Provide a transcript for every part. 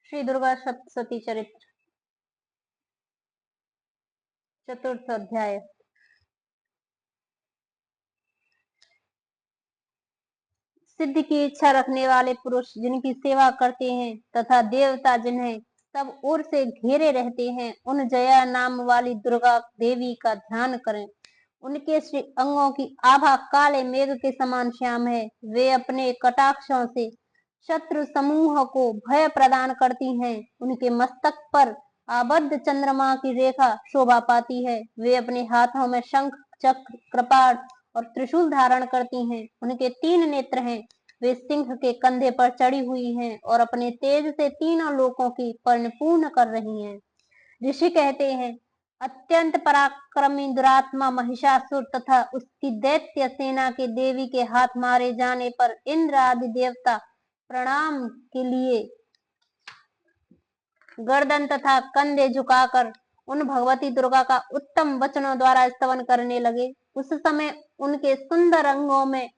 श्री दुर्गा सप्तशती चरित्र, चतुर्थ अध्याय। सिद्धि की इच्छा रखने वाले पुरुष जिनकी सेवा करते हैं तथा देवता जिन्हें सब ओर से घेरे रहते हैं, उन जया नाम वाली दुर्गा देवी का ध्यान करें। उनके श्री अंगों की आभा काले मेघ के समान श्याम है। वे अपने कटाक्षों से शत्रु समूह को भय प्रदान करती हैं। उनके मस्तक पर आबद्ध चंद्रमा की रेखा शोभा पाती है। वे अपने हाथों में शंख, चक्र, कृपाण और त्रिशूल धारण करती हैं। उनके 3 नेत्र हैं। वे सिंह के कंधे पर चढ़ी हुई हैं और अपने तेज से तीनों लोकों की परिपूर्ण कर रही हैं। ऋषि कहते हैं, अत्यंत पराक्रमी दुरात्मा महिषासुर तथा उसकी दैत्य सेना के देवी के हाथ मारे जाने पर इंद्र आदि देवता प्रणाम के लिए गर्दन तथा कंधे झुकाकर उन भगवती दुर्गा का उत्तम वचनों द्वारा स्तवन करने लगे। उस समय उनके सुंदर अंगों में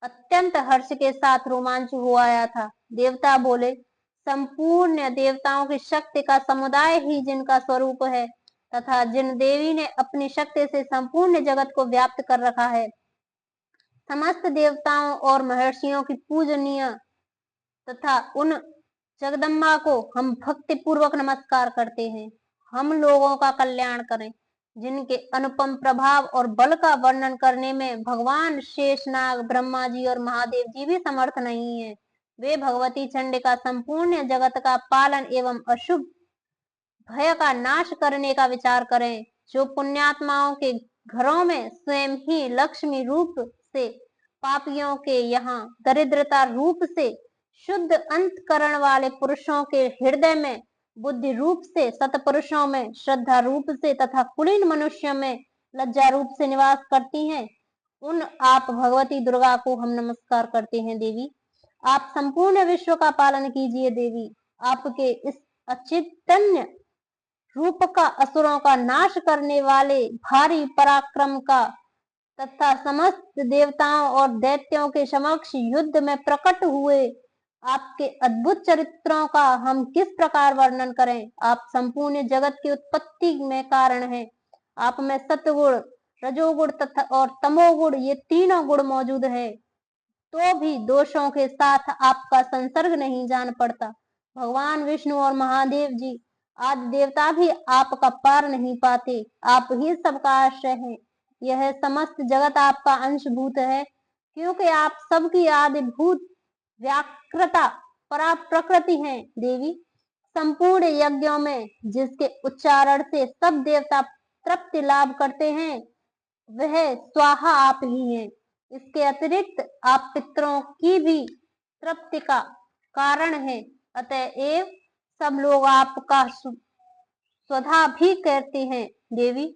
अत्यंत हर्ष के साथ रोमांच हो आया था। देवता बोले, संपूर्ण देवताओं की शक्ति का समुदाय ही जिनका स्वरूप है तथा जिन देवी ने अपनी शक्ति से संपूर्ण जगत को व्याप्त कर रखा है, समस्त देवताओं और महर्षियों की पूजनीय तथा उन जगदम्बा को हम भक्ति पूर्वक नमस्कार करते हैं। हम लोगों का कल्याण करें। जिनके अनुपम प्रभाव और बल का वर्णन करने में भगवान शेषनाग, ब्रह्मा जी और महादेव जी भी समर्थ नहीं है। वे भगवती चंडिका संपूर्ण जगत का पालन एवं अशुभ भय का नाश करने का विचार करें। जो पुण्यात्माओं के घरों में स्वयं ही लक्ष्मी रूप से, पापियों के यहाँ दरिद्रता रूप से, शुद्ध अंतकरण वाले पुरुषों के हृदय में बुद्धि रूप से, सतपुरुषों में श्रद्धा रूप से तथा कुलीन मनुष्यों में लज्जा रूप से निवास करती हैं, उन आप भगवती दुर्गा को हम नमस्कार करते हैं। देवी, आप संपूर्ण विश्व का पालन कीजिए। देवी, आपके इस अचिंतन्य रूप का असुरों का नाश करने वाले भारी पराक्रम का तथा समस्त देवताओं और दैत्यों के समक्ष युद्ध में प्रकट हुए आपके अद्भुत चरित्रों का हम किस प्रकार वर्णन करें। आप संपूर्ण जगत की उत्पत्ति में कारण हैं। आप में सतगुण, रजोगुण तथा और तमोगुण, ये तीनों गुण मौजूद है, तो भी दोषों के साथ आपका संसर्ग नहीं जान पड़ता। भगवान विष्णु और महादेव जी आदि देवता भी आपका पार नहीं पाते। आप ही सबका आश्रय हैं। यह समस्त जगत आपका अंशभूत है, क्योंकि आप सबकी आदिभूत व्याकृता परा प्रकृति हैं। देवी, संपूर्ण यज्ञों में जिसके उच्चारण से सब देवता तृप्ति लाभ करते हैं, वह स्वाहा आप ही हैं। इसके अतिरिक्त आप पितरों की भी तृप्ति का कारण है। अतएव सब लोग आपका स्वधा भी कहते हैं। देवी,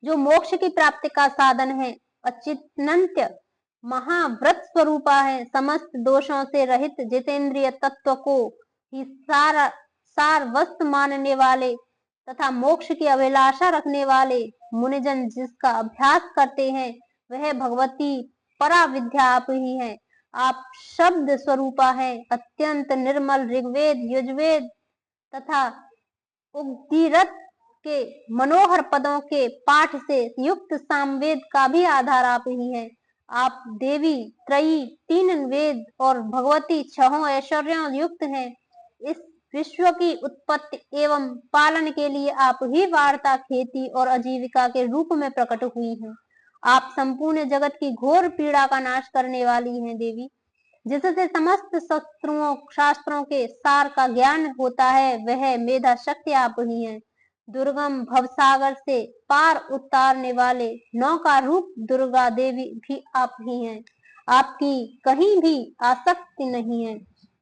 जो मोक्ष की प्राप्ति का साधन है, अचिंत्य महाव्रत स्वरूपा है, समस्त दोषों से रहित जितेंद्रिय तत्व को ही सार वस्तु मानने वाले तथा मोक्ष की अभिलाषा रखने वाले मुनिजन जिसका अभ्यास करते हैं, वह भगवती परा विद्या आप ही है। आप शब्द स्वरूपा है। अत्यंत निर्मल ऋग्वेद, यजुर्वेद तथा उद्गीरथ के मनोहर पदों के पाठ से युक्त सामवेद का भी आधार आप ही है। आप देवी त्रयी, 3 वेद और भगवती 6 ऐश्वर्यों युक्त हैं। इस विश्व की उत्पत्ति एवं पालन के लिए आप ही वार्ता, खेती और आजीविका के रूप में प्रकट हुई हैं। आप संपूर्ण जगत की घोर पीड़ा का नाश करने वाली हैं। देवी, जिससे समस्त शास्त्रों के सार का ज्ञान होता है, वह मेधा शक्ति आप ही है। दुर्गम भवसागर से पार उतारने वाले नौका रूप दुर्गा देवी भी आप ही हैं। आपकी कहीं भी आसक्ति नहीं है।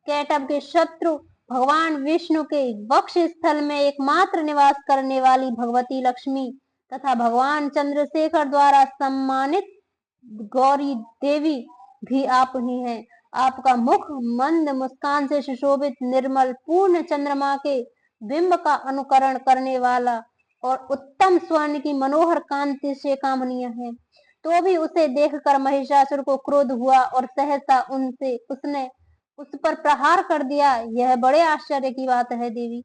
कैटभ के शत्रु भगवान विष्णु के वक्ष स्थल में एकमात्र निवास करने वाली भगवती लक्ष्मी तथा भगवान चंद्रशेखर द्वारा सम्मानित गौरी देवी भी आप ही हैं। आपका मुख मंद मुस्कान से सुशोभित, निर्मल पूर्ण चंद्रमा के बिंब का अनुकरण करने वाला और उत्तम स्वर्ण की मनोहर कांति से कामनीय है। तो भी उसे देखकर महिषासुर को क्रोध हुआ और सहसा उसने उस पर प्रहार कर दिया। यह बड़े आश्चर्य की बात है देवी।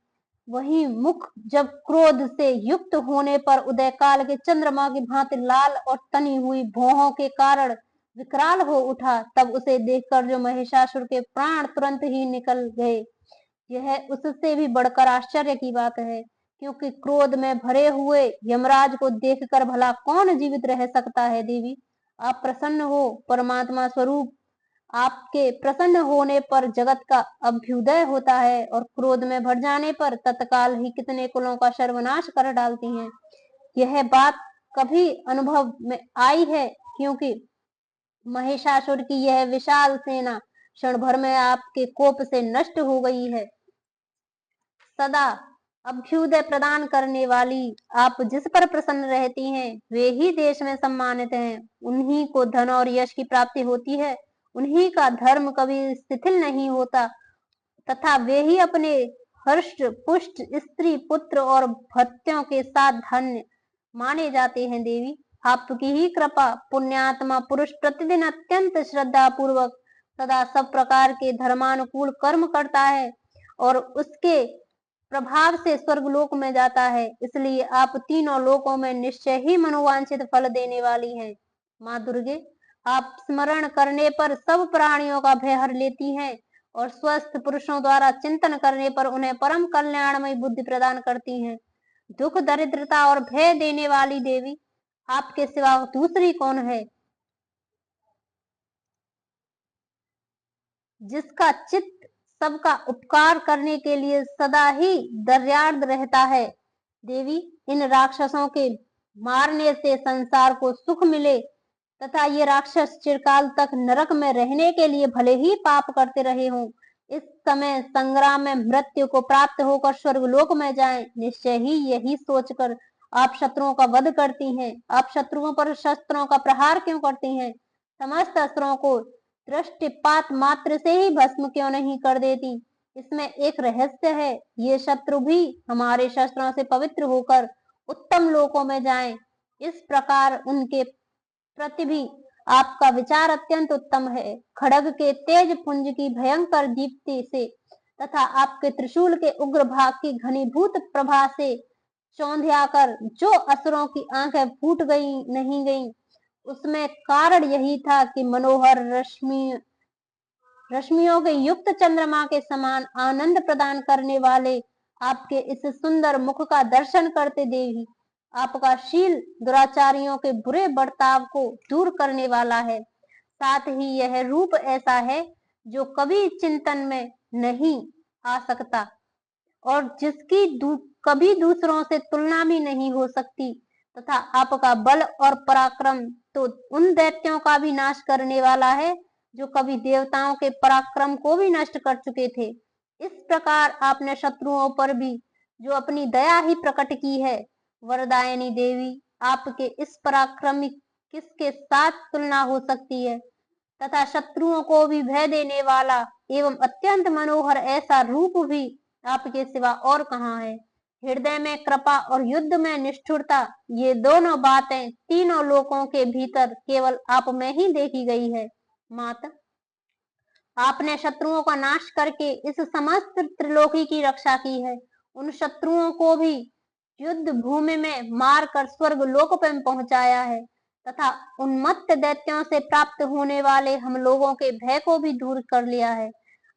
वही मुख जब क्रोध से युक्त होने पर उदय काल के चंद्रमा की भांति लाल और तनी हुई भौहों के कारण विकराल हो उठा, तब उसे देखकर जो महिषासुर के प्राण तुरंत ही निकल गए। यह उससे भी बढ़कर आश्चर्य की बात है, क्योंकि क्रोध में भरे हुए यमराज को देखकर भला कौन जीवित रह सकता है देवी। आप प्रसन्न हो परमात्मा स्वरूप। आपके प्रसन्न होने पर जगत का अभ्युदय होता है और क्रोध में भर जाने पर तत्काल ही कितने कुलों का सर्वनाश कर डालती हैं। यह बात कभी अनुभव में आई है, क्योंकि महिषासुर की यह विशाल सेना क्षण भर में आपके कोप से नष्ट हो गई है। सदा अभ्युदय प्रदान करने वाली आप जिस पर प्रसन्न रहती हैं, वे ही देश में सम्मानित हैं। उन्हीं को धन और यश की प्राप्ति होती है। उन्हीं का धर्म कभी शिथिल नहीं होता तथा वे ही अपने हर्ष पुष्ट स्त्री पुत्र और भृत्यों के साथ धन्य माने जाते हैं देवी। आपकी ही कृपा पुण्यात्मा पुरुष प्रतिदिन अत्यंत श्रद्धा पूर्वक सदा सब प्रकार के धर्मानुकूल कर्म करता है और उसके प्रभाव से स्वर्गलोक में जाता है। इसलिए आप तीनों लोकों में निश्चय ही मनोवांछित फल देने वाली हैं। माँ दुर्गे, आप स्मरण करने पर सब प्राणियों का भय हर लेती हैं और स्वस्थ पुरुषों द्वारा चिंतन करने पर उन्हें परम कल्याणमय बुद्धि प्रदान करती हैं। दुख दरिद्रता और भय देने वाली देवी, आपके सिवा दूसरी कौन है जिसका चित्त सबका उपकार करने के लिए सदा ही दर्यार्द रहता है। देवी, इन राक्षसों के मारने से संसार को सुख मिले तथा ये राक्षस चिरकाल तक नरक में रहने के लिए भले ही पाप करते रहे हों, इस समय संग्राम में मृत्यु को प्राप्त होकर स्वर्गलोक में जाएं, निश्चय ही यही सोचकर आप शत्रुओं का वध करती हैं। आप शत्रुओं पर शस्त्रों का प्रहार क्यों करती हैं? समस्त अस्त्रों को दृष्टिपात मात्र से ही भस्म क्यों नहीं कर देती? इसमें एक रहस्य है। ये शत्रु भी हमारे शस्त्रों से पवित्र होकर उत्तम लोकों में जाएं। इस प्रकार उनके प्रति भी आपका विचार अत्यंत उत्तम है। खड़ग के तेज पुंज की भयंकर दीप्ति से तथा आपके त्रिशूल के उग्र भाग की घनीभूत प्रभा से चौंधियाकर जो असुरों की आंखें फूट गई नहीं गईं, उसमें कारण यही था कि मनोहर रश्मियों के युक्त चंद्रमा के समान आनंद प्रदान करने वाले आपके इस सुंदर मुख का दर्शन करते देवी, आपका शील दुराचारियों के बुरे बर्ताव को दूर करने वाला है। साथ ही यह रूप ऐसा है जो कभी चिंतन में नहीं आ सकता और जिसकी कभी दूसरों से तुलना भी नहीं हो सकती, तथा आपका बल और पराक्रम तो उन दैत्यों का भी नाश करने वाला है जो कभी देवताओं के पराक्रम को भी नष्ट कर चुके थे। इस प्रकार आपने शत्रुओं पर भी जो अपनी दया ही प्रकट की है। वरदायिनी देवी, आपके इस पराक्रम किसके साथ तुलना हो सकती है तथा शत्रुओं को भी भय देने वाला एवं अत्यंत मनोहर ऐसा रूप भी आपके सिवा और कहाँ है? हृदय में कृपा और युद्ध में निष्ठुरता, ये दोनों बातें तीनों लोकों के भीतर केवल आप में ही देखी गई है। माता, आपने शत्रुओं का नाश करके इस समस्त त्रिलोकी की रक्षा की है। उन शत्रुओं को भी युद्ध भूमि में मारकर स्वर्ग लोक पर पहुंचाया है तथा उन्मत्त दैत्यों से प्राप्त होने वाले हम लोगों के भय को भी दूर कर लिया है।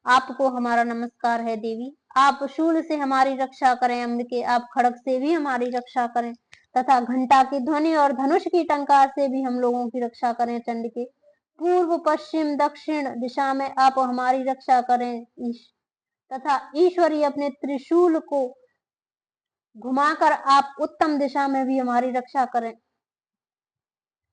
आपको हमारा नमस्कार है देवी। आप शूल से हमारी रक्षा करें अम्बिके, आप खड़ग से भी हमारी रक्षा करें तथा घंटा की ध्वनि और धनुष की टंकार से भी हम लोगों की रक्षा करें चंडिके। पूर्व पश्चिम दक्षिण दिशा में आप हमारी रक्षा करें तथा ईश्वरी अपने त्रिशूल को घुमाकर आप उत्तम दिशा में भी हमारी रक्षा करें।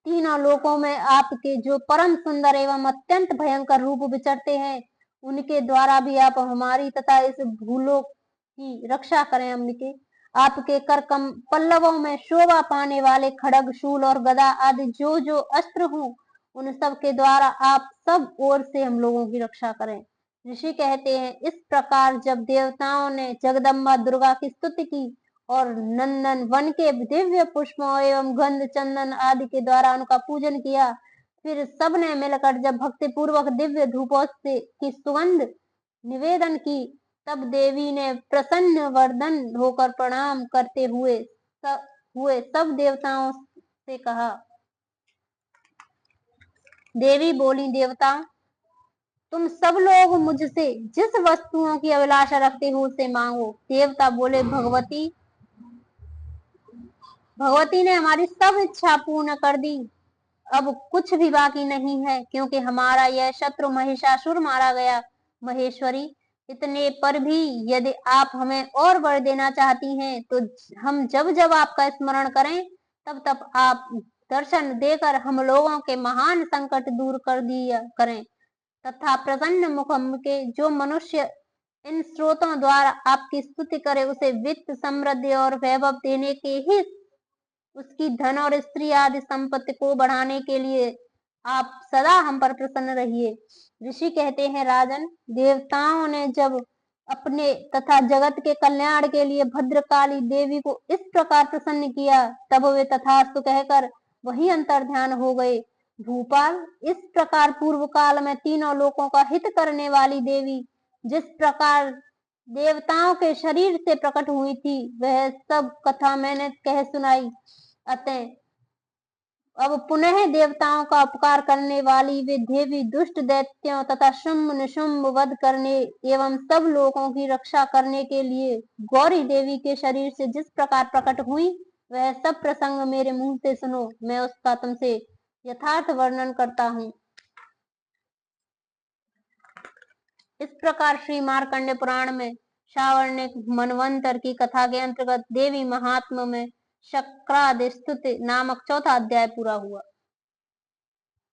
तीनों लोकों में आपके जो परम सुंदर एवं अत्यंत भयंकर रूप विचरते हैं, उनके द्वारा भी आप हमारी तथा इस भूलोक की रक्षा करें अम्बिके। आपके कर पल्लवों में शोभा पाने वाले खड़ग शूल और गदा आदि जो जो अस्त्र हों, उन सब के द्वारा आप सब ओर से हम लोगों की रक्षा करें। ऋषि कहते हैं, इस प्रकार जब देवताओं ने जगदम्बा दुर्गा की स्तुति की और नंदन वन के दिव्य पुष्पों एवं गंध चंदन आदि के द्वारा उनका पूजन किया, फिर सबने मिलकर जब भक्ति पूर्वक दिव्य धूपों से की सुगंध निवेदन की, तब देवी ने प्रसन्न वरदन होकर प्रणाम करते हुए सब देवताओं से कहा। देवी बोली, देवताओं, तुम सब लोग मुझसे जिस वस्तुओं की अभिलाषा रखते हो उसे मांगो। देवता बोले, भगवती ने हमारी सब इच्छा पूर्ण कर दी, अब कुछ भी बाकी नहीं है, क्योंकि हमारा यह शत्रु महिषासुर मारा गया। महेश्वरी, इतने पर भी यदि आप हमें और वर देना चाहती हैं तो हम जब जब आपका स्मरण करें तब तब आप दर्शन देकर हम लोगों के महान संकट दूर कर दिया करें, तथा प्रसन्न मुखम के जो मनुष्य इन स्रोतों द्वारा आपकी स्तुति करे उसे वित्त, समृद्धि और वैभव देने के ही उसकी धन और स्त्री आदि संपत्ति को बढ़ाने के लिए आप सदा हम पर प्रसन्न रहिए। ऋषि कहते हैं, राजन, देवताओं ने जब अपने तथा जगत के कल्याण के लिए भद्रकाली देवी को इस प्रकार प्रसन्न किया, तब वे तथास्तु कहकर वही अंतर्ध्यान हो गए। भूपाल, इस प्रकार पूर्व काल में तीनों लोकों का हित करने वाली देवी जिस प्रकार देवताओं के शरीर से प्रकट हुई थी, वह सब कथा मैंने कह सुनाई। अतः अब पुनः देवताओं का उपकार करने वाली वे देवी दुष्ट दैत्यों तथा शुंभ निशुंभ वध करने एवं सब लोगों की रक्षा करने के लिए गौरी देवी के शरीर से जिस प्रकार प्रकट हुई, वह सब प्रसंग मेरे मुंह से सुनो, मैं उसका तुमसे यथार्थ वर्णन करता हूँ। इस प्रकार श्री मार्कंडे पुराण में सावर्णिक मनवंतर की कथा के अंतर्गत देवी महात्म्य में शक्रादि स्तुति नामक चौथा अध्याय पूरा हुआ।